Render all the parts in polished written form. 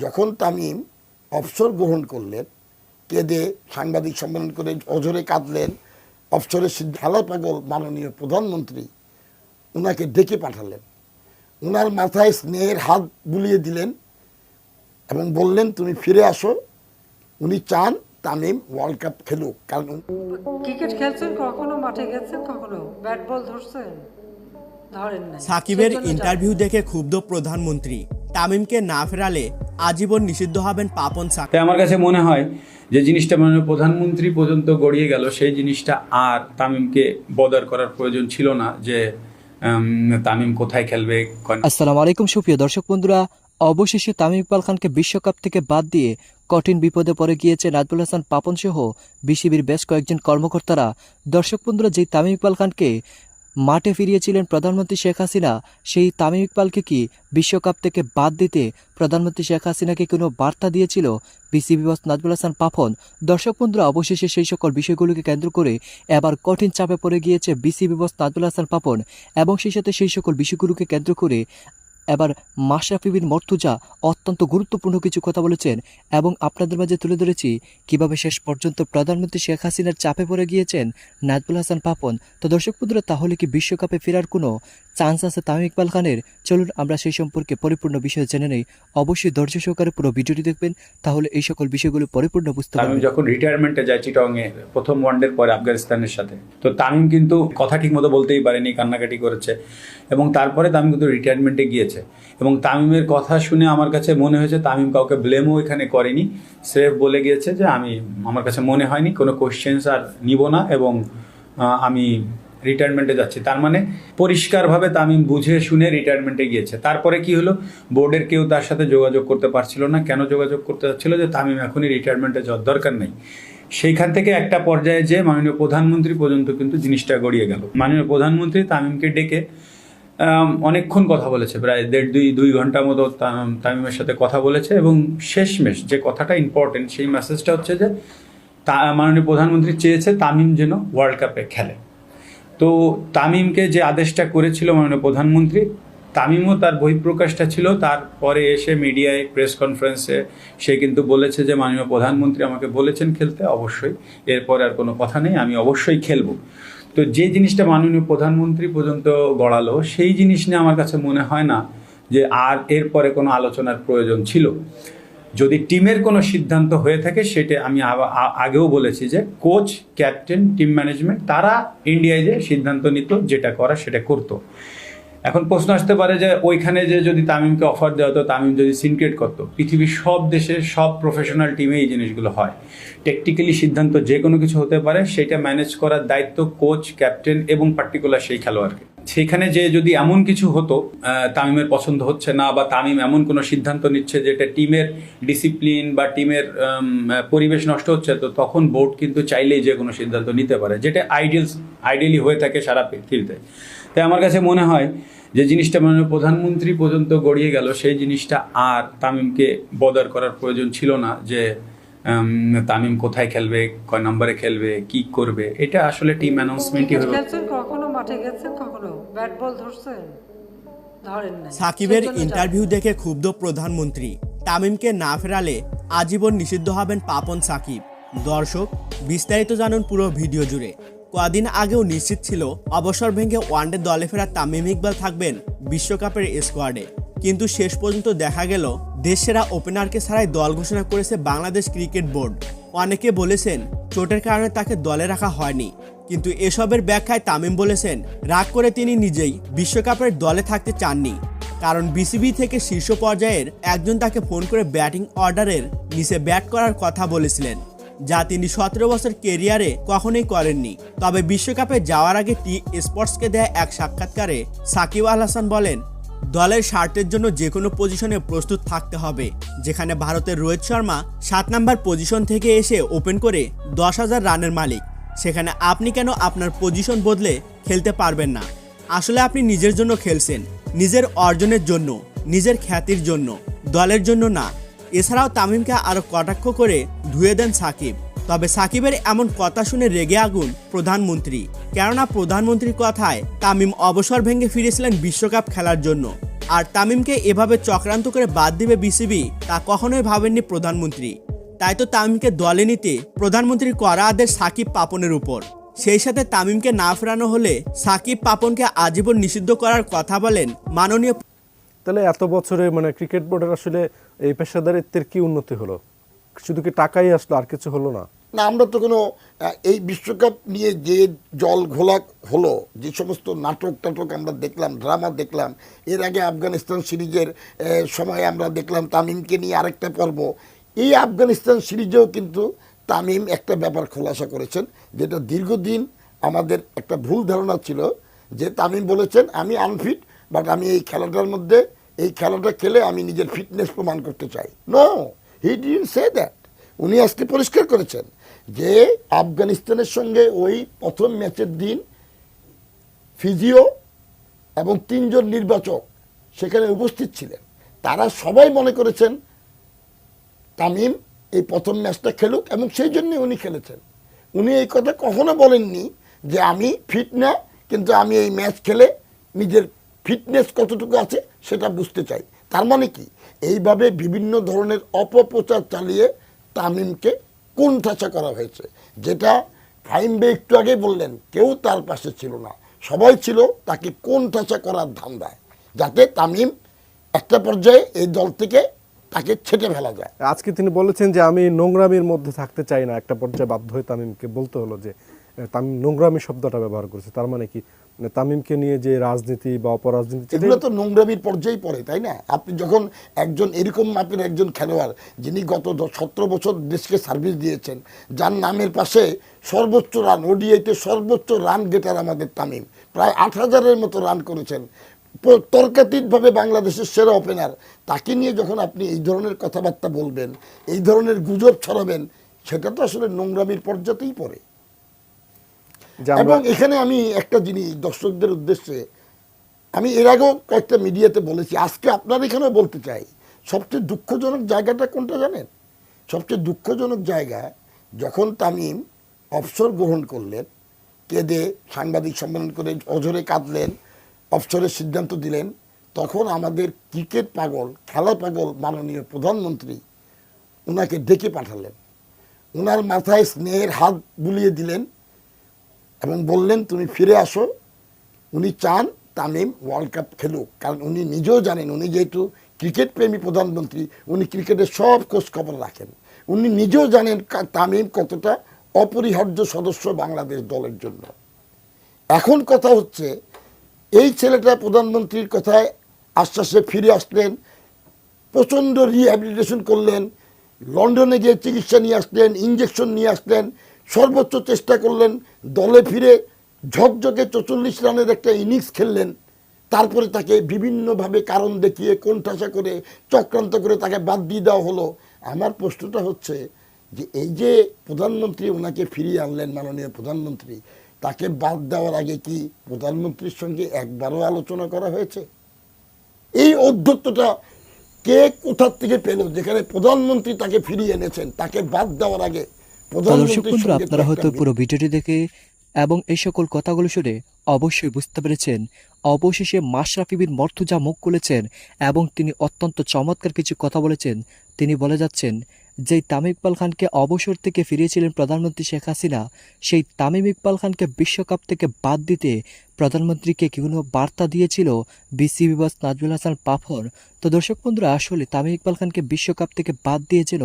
যখন তামিম অবসর গ্রহণ করলেন, কেঁদে সাংবাদিক সম্মেলন করে অঝরে কাঁদলেন, অবসরের ঢালা পাগল মাননীয় প্রধানমন্ত্রী ওনাকে ডেকে পাঠালেন, ওনার মাথায় স্নেহের হাত বুলিয়ে দিলেন এবং বললেন তুমি ফিরে আসো। উনি চান তামিম ওয়ার্ল্ড কাপ খেলুক, কারণ ক্রিকেট খেলছেন, কখনো মাঠে গেছেন, কখনো ব্যাট বল ধরছেন, ধরেন না। সাকিবের ইন্টারভিউ দেখে ক্ষুব্ধ প্রধানমন্ত্রী, তামিমকে না ফেরালে আজীবন নিষিদ্ধ হবেন পাপন সাকিব। তাই আমার কাছে মনে হয় যে জিনিসটা মাননীয় প্রধানমন্ত্রী পর্যন্ত গড়িয়ে গেল, সেই জিনিসটা আর তামিমকে বদার করার প্রয়োজন ছিল না যে তামিম কোথায় খেলবে। আসসালামু আলাইকুম সুপ্রিয় দর্শক বন্ধুরা, অবশেষে তামিম ইকবাল খানকে বিশ্বকাপ থেকে বাদ দিয়ে কঠিন বিপদে পড়ে গিয়েছে নাজমুল হাসান পাপন সহ বিসিবির বেশ কয়েকজন কর্মকর্তারা। দর্শক বন্ধুরা, যেই তামিম ইকবাল খানকে মাঠে ফিরিয়েছিলেন প্রধানমন্ত্রী শেখ হাসিনা, সেই তামিম ইকবালকে কি বিশ্বকাপ থেকে বাদ দিতে প্রধানমন্ত্রী শেখ হাসিনাকে কোনো বার্তা দিয়েছিল বিসিবি বস নাজমুল হাসান পাপন? দর্শক বন্ধুরা, অবশেষে সেই সকল বিষয়গুলোকে কেন্দ্র করে এবার কঠিন চাপে পড়ে গিয়েছে বিসিবি বস নাজমুল হাসান পাপন, এবং সেই সাথে সেই সকল বিষয়গুলোকে কেন্দ্র করে এবার মাশরাফি বিন মর্তুজা অত্যন্ত গুরুত্বপূর্ণ কিছু কথা বলেছেন, এবং আপনাদের মাঝে তুলে ধরেছি কিভাবে শেষ পর্যন্ত প্রধানমন্ত্রী শেখ হাসিনার চাপে পড়ে গিয়েছেন নাজমুল হাসান পাপন। তো দর্শক বন্ধুরা, তাহলে কি বিশ্বকাপে ফেরার কোনো চান্স আছে তামিম ইকবাল খানের? চলুন আমরা সেই সম্পর্কে পরিপূর্ণ বিষয় জেনে নেই। অবশ্যই ধৈর্য সহকারে পুরো ভিডিওটি দেখবেন, তাহলে এই সকল বিষয়গুলো পরিপূর্ণ বুঝতে পারবেন। তামিম যখন রিটায়ারমেন্টে যায় চিটংয়ে প্রথম ওয়ানডের পরে আফগানিস্তানের সাথে, তো তামিম কিন্তু কথা ঠিক মতো বলতেই পারেনি, কান্নাকাটি করেছে, এবং তারপরে তামিম কিন্তু রিটায়ারমেন্টে গিয়েছে। এবং তামিমের কথা শুনে আমার কাছে মনে হয়েছে তামিম কাউকে ব্লেমও এখানে করেনি, স্রেফ বলে গিয়েছে যে আমার কাছে মনে হয়নি, কোনো কোশ্চেন্স আর নিব না, এবং আমি রিটায়ারমেন্টে যাচ্ছি। তার মানে পরিষ্কারভাবে তামিম বুঝে শুনে রিটায়ারমেন্টে গিয়েছে। তারপরে কি হলো, বোর্ডের কেউ তার সাথে যোগাযোগ করতে পারছিল না। কেন যোগাযোগ করতে চাচ্ছিল? যে তামিম এখনই রিটায়ারমেন্টে যাওয়ার দরকার নেই। সেইখান থেকে একটা পর্যায়ে যে মাননীয় প্রধানমন্ত্রী পর্যন্ত কিন্তু জিনিসটা গড়িয়ে গেল। মাননীয় প্রধানমন্ত্রী তামিমকে ডেকে অনেকক্ষণ কথা বলেছে, প্রায় দুই ঘন্টার মতো তামিমের সাথে কথা বলেছে, এবং শেষমেশ যে কথাটা ইম্পর্টেন্ট, সেই মেসেজটা হচ্ছে যে মাননীয় প্রধানমন্ত্রী চেয়েছে তামিম যেন ওয়ার্ল্ড কাপে খেলে। তো তামিমকে যে আদেশটা করেছিল মাননীয় প্রধানমন্ত্রী, তামিমও তার বহিঃপ্রকাশটা ছিল, তারপরে এসে মিডিয়ায় প্রেস কনফারেন্সে সে কিন্তু বলেছে যে মাননীয় প্রধানমন্ত্রী আমাকে বলেছেন খেলতে, অবশ্যই, এরপরে আর কোনো কথা নেই, আমি অবশ্যই খেলবো। তো যে জিনিসটা মাননীয় প্রধানমন্ত্রী পর্যন্ত গড়ালো, সেই জিনিস নিয়ে আমার কাছে মনে হয় না যে আর এরপরে কোনো আলোচনার প্রয়োজন ছিল। যদি টিমের কোনো সিদ্ধান্ত হয়ে থাকে, সেটা আমি আগেও বলেছি যে কোচ, ক্যাপ্টেন, টিম ম্যানেজমেন্ট তারা ইন্ডিয়ায় যে সিদ্ধান্ত নিত, যেটা করা সেটা করতো। এখন প্রশ্ন আসতে পারে যে ওইখানে যে যদি তামিমকে অফার দেওয়া হতো, তামিম যদি সিনক্রেট করতো, পৃথিবীর সব দেশের সব প্রফেশনাল টিমে এই জিনিসগুলো হয়। টেকটিক্যালি সিদ্ধান্ত যে কোনো কিছু হতে পারে, সেটা ম্যানেজ করার দায়িত্ব কোচ, ক্যাপ্টেন এবং পার্টিকুলার সেই খেলোয়াড়কে। সেখানে যে যদি এমন কিছু হতো, তামিমের পছন্দ হচ্ছে না, বা তামিম এমন কোনো সিদ্ধান্ত নিচ্ছে যেটা টিমের ডিসিপ্লিন বা টিমের পরিবেশ নষ্ট হচ্ছে, তো তখন বোর্ড কিন্তু চাইলেই যে কোনো সিদ্ধান্ত নিতে পারে, যেটা আইডিয়ালি হয়ে থাকে সারা পৃথিবীতে। তাই আমার কাছে মনে হয় যে জিনিসটা মাননীয় প্রধানমন্ত্রী পর্যন্ত গড়িয়ে গেল, সেই জিনিসটা আর তামিমকে বদার করার প্রয়োজন ছিল না যে তামিম কোথায় খেলবে, কয় নম্বরে খেলবে, কি করবে। এটা আসলে টিম অ্যানাউন্সমেন্টই হলো। খেলছেন, কখনো মাঠে গেছেন, কখনো ব্যাট বল ধরছেন, ধরেন না। সাকিবের ইন্টারভিউ দেখে ক্ষুব্ধ প্রধানমন্ত্রী, তামিমকে না ফেরালে আজীবন নিষিদ্ধ হবেন পাপন সাকিব। দর্শক, বিস্তারিত জানুন পুরো ভিডিও জুড়ে। কদিন আগেও নিশ্চিত ছিল অবসর ভেঙে ওয়ানডে দলে ফেরা তামিম ইকবাল থাকবেন বিশ্বকাপের স্কোয়াডে, কিন্তু শেষ পর্যন্ত দেখা গেল দেশসেরা ওপেনারকে ছাড়াই দল ঘোষণা করেছে বাংলাদেশ ক্রিকেট বোর্ড। অনেকে বলেছেন চোটের কারণে তাকে দলে রাখা হয়নি, কিন্তু এসবের ব্যাখ্যায় তামিম বলেছেন রাগ করে তিনি নিজেই বিশ্বকাপের দলে থাকতে চাননি, কারণ বিসিবি থেকে শীর্ষ পর্যায়ের একজন তাকে ফোন করে ব্যাটিং অর্ডারের নিচে ব্যাট করার কথা বলেছিলেন, যা তিনি 17 বছর কেরিয়ারে কখনোই করেননি। তবে বিশ্বকাপে যাওয়ার আগে টি স্পোর্টসকে দেয়া এক সাক্ষাৎকারে সাকিব আল হাসান বলেন, দলের স্বার্থের জন্য যে কোনো পজিশনে প্রস্তুত থাকতে হবে। যেখানে ভারতের রোহিত শর্মা 7 নম্বর পজিশন থেকে এসে ওপেন করে 10,000 রানের মালিক, সেখানে আপনি কেন আপনার পজিশন বদলে খেলতে পারবেন না? আসলে আপনি নিজের জন্য খেলছেন, নিজের অর্জনের জন্য, নিজের খ্যাতির জন্য, দলের জন্য না। এছাড়াও তামিমকে আরও কটাক্ষ করে ধুয়ে দেন সাকিব। তবে সাকিবের এমন কথা শুনে রেগে আগুন প্রধানমন্ত্রী, কেননা প্রধানমন্ত্রীর কথায় তামিম অবসর ভেঙে ফিরেছিলেন বিশ্বকাপ খেলার জন্য। আর তামিমকে এভাবে চক্রান্ত করে বাদ দিবে বিসিবি তা কখনোই ভাবেননি প্রধানমন্ত্রী। তাই তো তামিমকে দলে নিতে প্রধানমন্ত্রীর কড়া আদেশ সাকিব পাপনের উপর। সেই সাথে তামিমকে না ফেরানো হলে সাকিব পাপনকে আজীবন নিষিদ্ধ করার কথা বলেন মাননীয়। তাহলে এত বছরে মানে ক্রিকেট বোর্ডের আসলে এই পেশাদারিত্বের কি উন্নতি হলো? শুধু কি টাকাই আসলো, আর কিছু হলো না? না, আমরা তো কোনো এই বিশ্বকাপ নিয়ে যে জল ঘোলা হলো, যে সমস্ত নাটক টাটক আমরা দেখলাম, ড্রামা দেখলাম, এর আগে আফগানিস্তান সিরিজের সময় আমরা দেখলাম তামিমকে নিয়ে আরেকটা পর্ব। এই আফগানিস্তান সিরিজেও কিন্তু তামিম একটা ব্যাপার খোলাসা করেছেন, যেটা দীর্ঘদিন আমাদের একটা ভুল ধারণা ছিল, যে তামিম বলেছেন আমি আনফিট, বাট আমি এই খেলাটার মধ্যে এই খেলাটা খেলে আমি নিজের ফিটনেস প্রমাণ করতে চাই। No, he didn't say that. উনি আজকে পরিষ্কার করেছেন যে আফগানিস্তানের সঙ্গে ওই প্রথম ম্যাচের দিন ফিজিও এবং 3 জন নির্বাচক সেখানে উপস্থিত ছিলেন। তারা সবাই মনে করেছেন তামিম এই প্রথম ম্যাচটা খেলুক, এবং সেই জন্যই উনি খেলেছেন। উনি এই কথা কখনো বলেননি যে আমি ফিট না, কিন্তু আমি এই ম্যাচ খেলে নিজের ফিটনেস কতটুকু আছে সেটা বুঝতে চাই। তার মানে কি, এইভাবে বিভিন্ন ধরনের অপপ্রচার চালিয়ে তামিমকে কোণঠাসা করা হয়েছে, যেটা ফাহিম ভাই একটু আগে বললেন, কেউ তার পাশে ছিল না, সবাই ছিল তাকে কোণঠাসা করার ধান্দায়, যাতে তামিম একটা পর্যায়ে এই দল থেকে তাকে ছেটে ফেলা যায়। আজকে তিনি বলেছেন যে আমি নোংরামির মধ্যে থাকতে চাই না, একটা পর্যায়ে বাধ্য হয়ে তামিমকে বলতে হলো যে তামিম নোংরামি শব্দটা ব্যবহার করেছে। তার মানে কি, মানে তামিমকে নিয়ে যে রাজনীতি বা অপরাজনীতি, এগুলো তো নোংরামির পর্যায়ে পড়ে, তাই না? আপনি যখন একজন এরকম মাপের একজন খেলোয়াড়, যিনি গত 17 বছর দেশকে সার্ভিস দিয়েছেন, যার নামের পাশে সর্বোচ্চ রান, ওডিআইতে সর্বোচ্চ রান গেটার আমাদের তামিম, প্রায় 8,000-এর মতো রান করেছেন, তর্কাতীতভাবে বাংলাদেশের সেরা ওপেনার, তাকে নিয়ে যখন আপনি এই ধরনের কথাবার্তা বলবেন, এই ধরনের গুজব ছড়াবেন, সেটা তো আসলে নোংরামির পর্যাতেই পড়ে। এবং এখানে আমি একটা জিনিস দর্শকদের উদ্দেশ্যে, আমি এর আগেও কয়েকটা মিডিয়াতে বলেছি, আজকে আপনার এখানেও বলতে চাই, সবচেয়ে দুঃখজনক জায়গাটা কোনটা জানেন? সবচেয়ে দুঃখজনক জায়গা, যখন তামিম অবসর গ্রহণ করলেন, কেঁদে সাংবাদিক সম্মেলন করে অঝরে কাঁদলেন, অবসরের সিদ্ধান্ত দিলেন, তখন আমাদের ক্রিকেট পাগল, খেলা পাগল মাননীয় প্রধানমন্ত্রী ওনাকে ডেকে পাঠালেন, ওনার মাথায় স্নেহের হাত বুলিয়ে দিলেন এবং বললেন তুমি ফিরে আসো। উনি চান তামিম ওয়ার্ল্ড কাপ খেলুক, কারণ উনি নিজেও জানেন, উনি যেহেতু ক্রিকেট প্রেমী প্রধানমন্ত্রী, উনি ক্রিকেটের সব খোঁজ খবর রাখেন, উনি নিজেও জানেন তামিম কতটা অপরিহার্য সদস্য বাংলাদেশ দলের জন্য। এখন কথা হচ্ছে, এই ছেলেটা প্রধানমন্ত্রীর কথায় আশ্বাসে ফিরে আসলেন, প্রচণ্ড রিহ্যাবিলিটেশন করলেন, লন্ডনে গিয়ে চিকিৎসা নিয়ে আসলেন, ইঞ্জেকশন নিয়ে আসলেন, সর্বোচ্চ চেষ্টা করলেন, দলে ফিরে ঝকঝকে 44 রানের একটা ইনিংস খেললেন, তারপরে তাকে বিভিন্নভাবে কারণ দেখিয়ে কোণঠাসা করে চক্রান্ত করে তাকে বাদ দিয়ে দেওয়া হলো। আমার প্রশ্নটা হচ্ছে যে এই যে প্রধানমন্ত্রী ওনাকে ফিরিয়ে আনলেন, মাননীয় প্রধানমন্ত্রী, তাকে বাদ দেওয়ার আগে কি প্রধানমন্ত্রীর সঙ্গে একবারও আলোচনা করা হয়েছে? এই অধ্যত্বটা কে কোথার থেকে পেল, যেখানে প্রধানমন্ত্রী তাকে ফিরিয়ে এনেছেন, তাকে বাদ দেওয়ার আগে দর্শক বন্ধুরা, আপনারা হয়তো পুরো ভিডিওটি দেখে এবং এই সকল কথাগুলো শুনে অবশ্যই বুঝতে পেরেছেন, অবশেষে মাশরাফি বিন মর্তুজা মুখ খুলেছেন এবং তিনি অত্যন্ত চমৎকার কিছু কথা বলেছেন। তিনি বলে যাচ্ছেন, যেই তামিম ইকবাল খানকে অবসর থেকে ফিরিয়েছিলেন প্রধানমন্ত্রী শেখ হাসিনা, সেই তামিম ইকবাল খানকে বিশ্বকাপ থেকে বাদ দিতে প্রধানমন্ত্রীকে কোনো বার্তা দিয়েছিল বিসিবি বস নাজমুল হাসান পাপন। তো দর্শক বন্ধুরা, আসলে তামিম ইকবাল খানকে বিশ্বকাপ থেকে বাদ দিয়ে যেন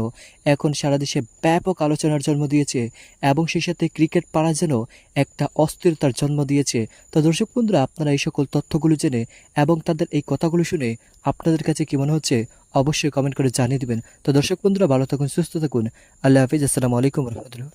এখন সারা দেশে ব্যাপক আলোচনার জন্ম দিয়েছে এবং সেই সাথে ক্রিকেট পাড়া যেন একটা অস্থিরতার জন্ম দিয়েছে। তো দর্শক বন্ধুরা, আপনারা এই সকল তথ্যগুলো জেনে এবং তাদের এই কথাগুলো শুনে আপনাদের কাছে কি মনে হচ্ছে অবশ্যই কমেন্ট করে জানিয়ে দিবেন। তো দর্শক বন্ধুরা, ভালো থাকুন, সুস্থ থাকুন, আল্লাহ হাফিজ, আসসালামু আলাইকুম রহমতুল্লাহ।